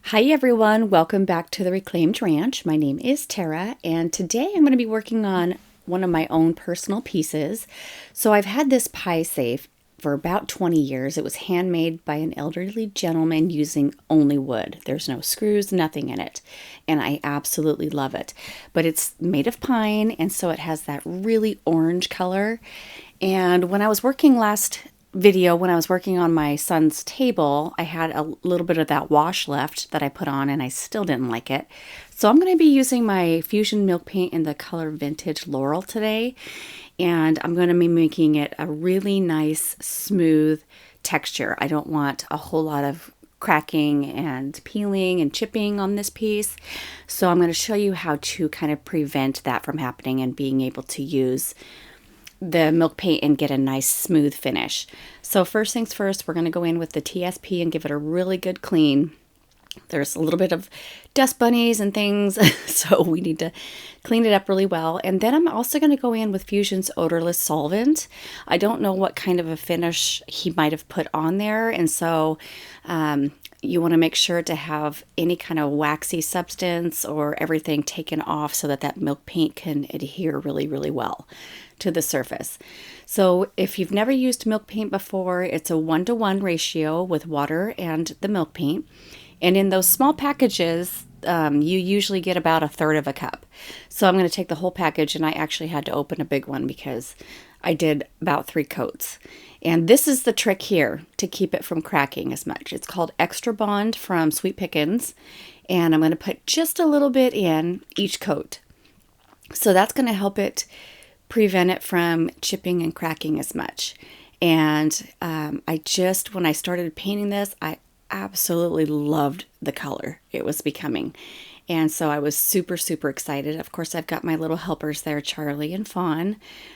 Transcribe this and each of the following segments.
Hi everyone, welcome back to the Reclaimed Ranch. My name is Tara, and today I'm going to be working on one of my own personal pieces. So I've had this pie safe for about 20 years. It was handmade by an elderly gentleman using only wood. There's no screws, nothing in it, and I absolutely love it. But it's made of pine, and so it has that really orange color. And when I was working when I was working on my son's table, I had a little bit of that wash left that I put on and I still didn't like it. So I'm going to be using my Fusion milk paint in the color Vintage Laurel today. And I'm going to be making it a really nice, smooth texture. I don't want a whole lot of cracking and peeling and chipping on this piece. So I'm going to show you how to kind of prevent that from happening and being able to use the milk paint and get a nice smooth finish. So first things first, we're going to go in with the TSP and give it a really good clean. There's a little bit of dust bunnies and things, so we need to clean it up really well. And then I'm also going to go in with Fusion's odorless solvent. I don't know what kind of a finish he might have put on there, and so you want to make sure to have any kind of waxy substance or everything taken off so that that milk paint can adhere really, really well to the surface. So if you've never used milk paint before, it's a 1-to-1 ratio with water and the milk paint. And in those small packages, you usually get about 1/3 of a cup. So I'm going to take the whole package, and I actually had to open a big one because I did about 3 coats. And this is the trick here to keep it from cracking as much. It's called Extra Bond from Sweet Pickins, and I'm going to put just a little bit in each coat. So that's going to help it prevent it from chipping and cracking as much. And when I started painting this, I absolutely loved the color it was becoming. And so I was super, super excited. Of course, I've got my little helpers there, Charlie and Fawn.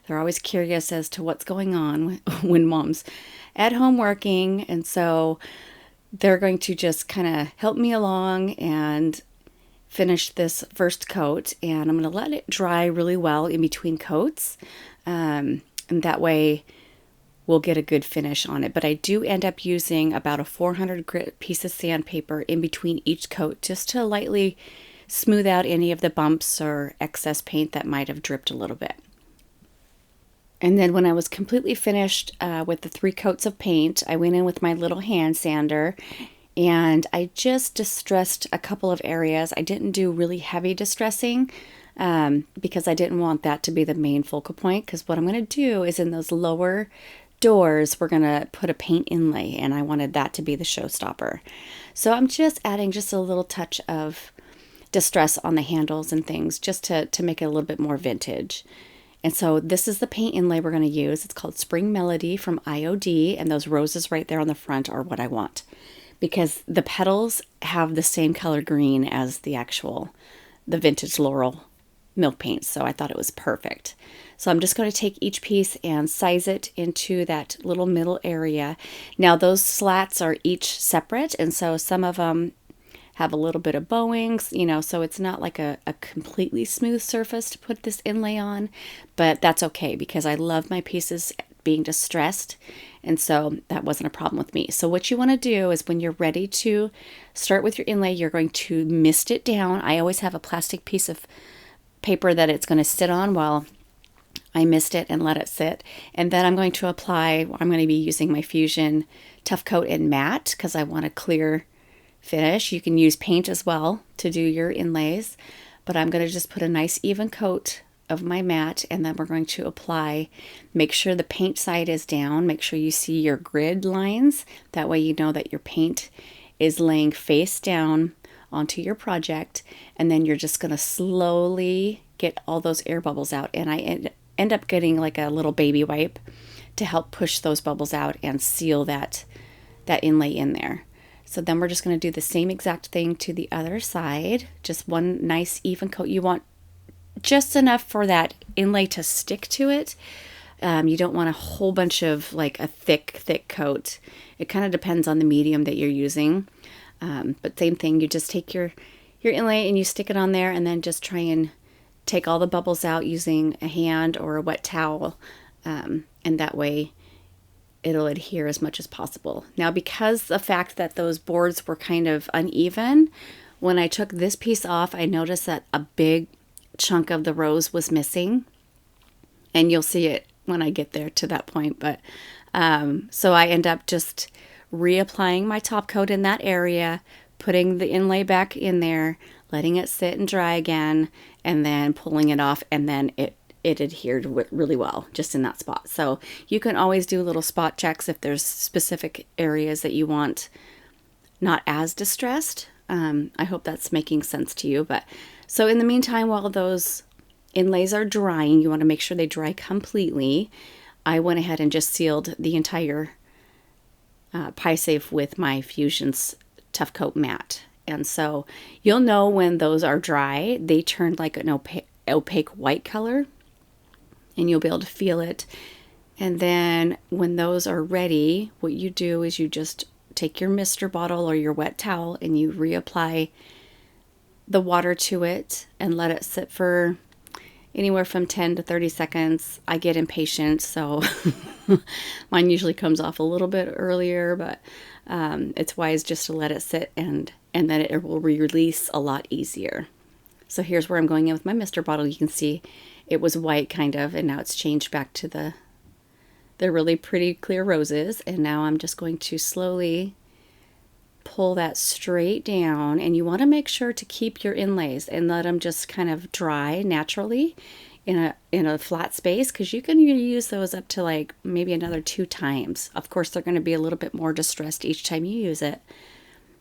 They're always curious as to what's going on when Mom's at home working. And so they're going to just kind of help me along and finish this first coat. And I'm going to let it dry really well in between coats. And that way we'll get a good finish on it. But I do end up using about a 400 grit piece of sandpaper in between each coat just to lightly smooth out any of the bumps or excess paint that might have dripped a little bit. And then when I was completely finished with the 3 coats of paint, I went in with my little hand sander and I just distressed a couple of areas. I didn't do really heavy distressing because I didn't want that to be the main focal point, because what I'm going to do is in those lower doors, we're going to put a paint inlay, and I wanted that to be the showstopper. So I'm just adding just a little touch of distress on the handles and things just to make it a little bit more vintage. And so this is the paint inlay we're going to use. It's called Spring Melody from IOD, and those roses right there on the front are what I want because the petals have the same color green as the Vintage Laurel milk paint, so I thought it was perfect. So I'm just going to take each piece and size it into that little middle area. Now those slats are each separate, and so some of them have a little bit of bowings, so it's not like a completely smooth surface to put this inlay on, but that's okay because I love my pieces being distressed, and so that wasn't a problem with me. So what you want to do is when you're ready to start with your inlay, you're going to mist it down. I always have a plastic piece of paper that it's going to sit on while I mist it and let it sit. And then I'm going to be using my Fusion Tough Coat and Matte because I want a clear finish. You can use paint as well to do your inlays, but I'm going to just put a nice even coat of my matte, and then we're going to make sure the paint side is down. Make sure you see your grid lines. That way you know that your paint is laying face down onto your project, and then you're just going to slowly get all those air bubbles out. And I end up getting like a little baby wipe to help push those bubbles out and seal that inlay in there. So then we're just going to do the same exact thing to the other side. Just one nice even coat. You want just enough for that inlay to stick to it. You don't want a whole bunch of like a thick coat. It kind of depends on the medium that you're using. But same thing, you just take your inlay and you stick it on there, and then just try and take all the bubbles out using a hand or a wet towel. And that way it'll adhere as much as possible. Now, because the fact that those boards were kind of uneven, when I took this piece off, I noticed that a big chunk of the rose was missing, and you'll see it when I get there to that point. But so I end up just reapplying my top coat in that area, putting the inlay back in there, letting it sit and dry again, and then pulling it off, and then it adhered really well just in that spot. So you can always do little spot checks if there's specific areas that you want not as distressed. I hope that's making sense to you. But so in the meantime, while those inlays are drying, you want to make sure they dry completely. I went ahead and just sealed the entire pie safe with my Fusion's Tough Coat Matte. And so you'll know when those are dry, they turn like an opaque white color, and you'll be able to feel it. And then when those are ready, what you do is you just take your mister bottle or your wet towel and you reapply the water to it and let it sit for anywhere from 10 to 30 seconds. I get impatient, so mine usually comes off a little bit earlier, but it's wise just to let it sit, and then it will release a lot easier. So here's where I'm going in with my mister bottle. You can see it was white kind of, and now it's changed back to the really pretty clear roses. And now I'm just going to slowly pull that straight down, and you want to make sure to keep your inlays and let them just kind of dry naturally in a flat space, because you can use those up to like maybe another 2 times. Of course, they're going to be a little bit more distressed each time you use it.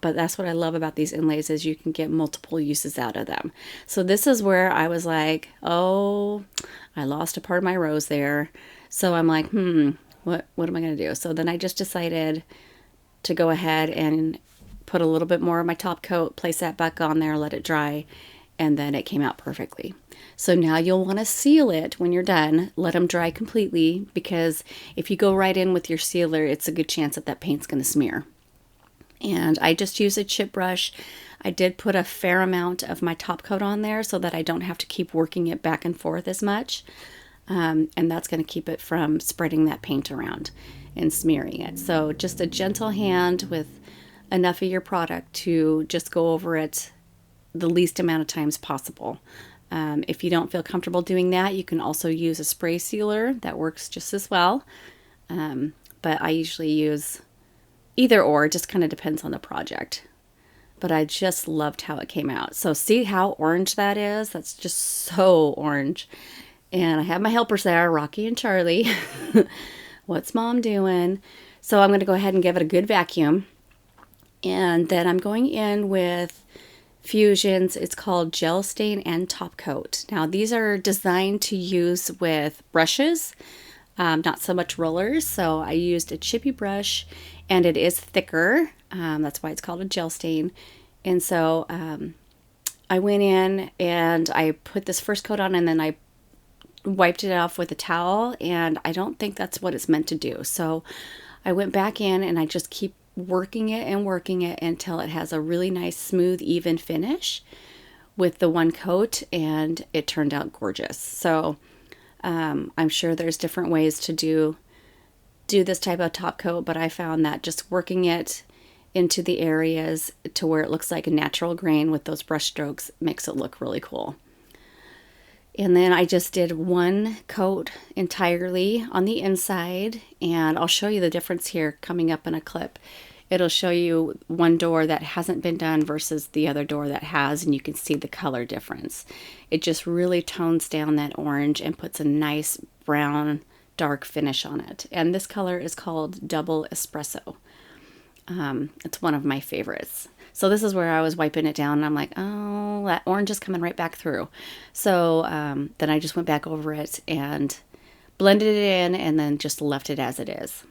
But that's what I love about these inlays, is you can get multiple uses out of them. So this is where I was like, oh, I lost a part of my rose there. So I'm like, what am I going to do? So then I just decided to go ahead and put a little bit more of my top coat, place that back on there, let it dry, and then it came out perfectly. So now you'll want to seal it when you're done. Let them dry completely, because if you go right in with your sealer, it's a good chance that that paint's going to smear. And I just use a chip brush. I did put a fair amount of my top coat on there so that I don't have to keep working it back and forth as much. And that's going to keep it from spreading that paint around and smearing it. So just a gentle hand with enough of your product to just go over it the least amount of times possible. If you don't feel comfortable doing that, you can also use a spray sealer. That works just as well. But I usually use either or. It just kind of depends on the project. But I just loved how it came out. So see how orange that is? That's just so orange. And I have my helpers there, Rocky and Charlie. What's Mom doing? So I'm going to go ahead and give it a good vacuum. And then I'm going in with Fusion's, it's called Gel Stain and Top Coat. Now these are designed to use with brushes, not so much rollers. So I used a chippy brush, and it is thicker. That's why it's called a gel stain. And so I went in and I put this first coat on, and then I wiped it off with a towel, and I don't think that's what it's meant to do. So I went back in and I just keep working it until it has a really nice, smooth, even finish with the one coat, and it turned out gorgeous. So I'm sure there's different ways to do this type of top coat, but I found that just working it into the areas to where it looks like a natural grain with those brush strokes makes it look really cool. And then I just did one coat entirely on the inside, and I'll show you the difference here coming up in a clip. It'll show you one door that hasn't been done versus the other door that has, and you can see the color difference. It just really tones down that orange and puts a nice brown dark finish on it. And this color is called Double Espresso. It's one of my favorites. So this is where I was wiping it down, and I'm like, oh, that orange is coming right back through. So then I just went back over it and blended it in, and then just left it as it is.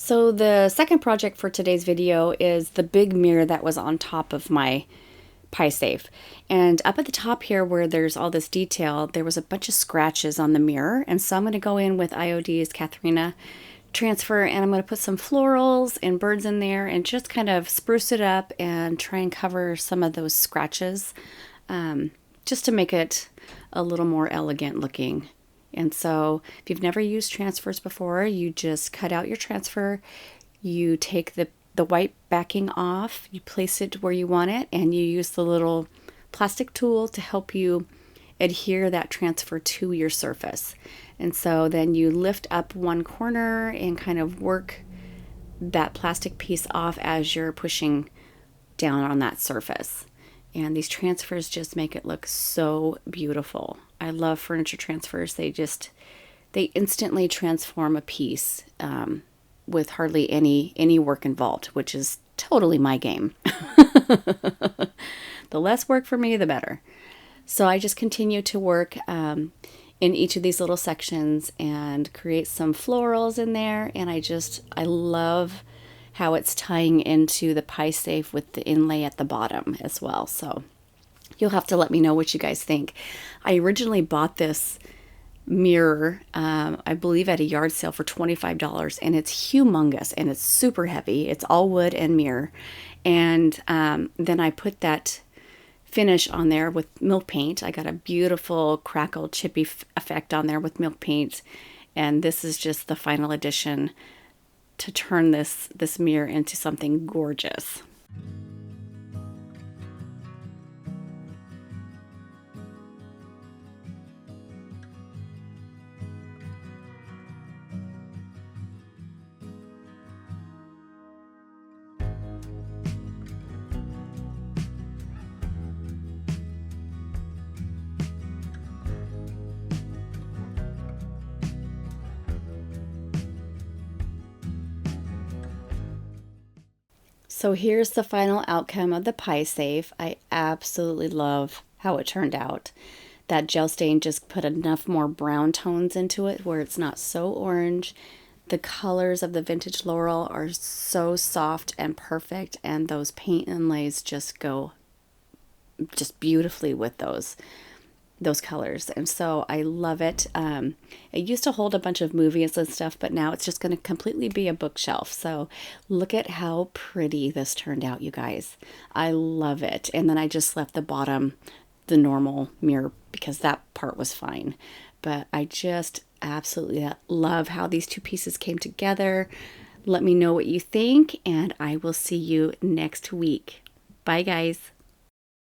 So the second project for today's video is the big mirror that was on top of my pie safe. And up at the top here where there's all this detail, there was a bunch of scratches on the mirror. And so I'm going to go in with IOD's Katharina transfer, and I'm going to put some florals and birds in there and just kind of spruce it up and try and cover some of those scratches, just to make it a little more elegant looking. And so if you've never used transfers before, you just cut out your transfer, you take the white backing off, you place it where you want it, and you use the little plastic tool to help you adhere that transfer to your surface. And so then you lift up one corner and kind of work that plastic piece off as you're pushing down on that surface. And these transfers just make it look so beautiful. I love furniture transfers. They instantly transform a piece with hardly any work involved, which is totally my game. The less work for me, the better. So I just continue to work in each of these little sections and create some florals in there. And I love how it's tying into the pie safe with the inlay at the bottom as well. So you'll have to let me know what you guys think. I originally bought this mirror, I believe at a yard sale for $25, and it's humongous and it's super heavy. It's all wood and mirror. And then I put that finish on there with milk paint. I got a beautiful crackled chippy effect on there with milk paint. And this is just the final addition to turn this mirror into something gorgeous. So here's the final outcome of the pie safe. I absolutely love how it turned out. That gel stain just put enough more brown tones into it where it's not so orange. The colors of the vintage laurel are so soft and perfect, and those paint inlays just go just beautifully with those colors. And so I love it. It used to hold a bunch of movies and stuff, but now it's just going to completely be a bookshelf. So look at how pretty this turned out, you guys. I love it. And then I just left the bottom the normal mirror because that part was fine. But I just absolutely love how these two pieces came together. Let me know what you think, and I will see you next week. Bye, guys.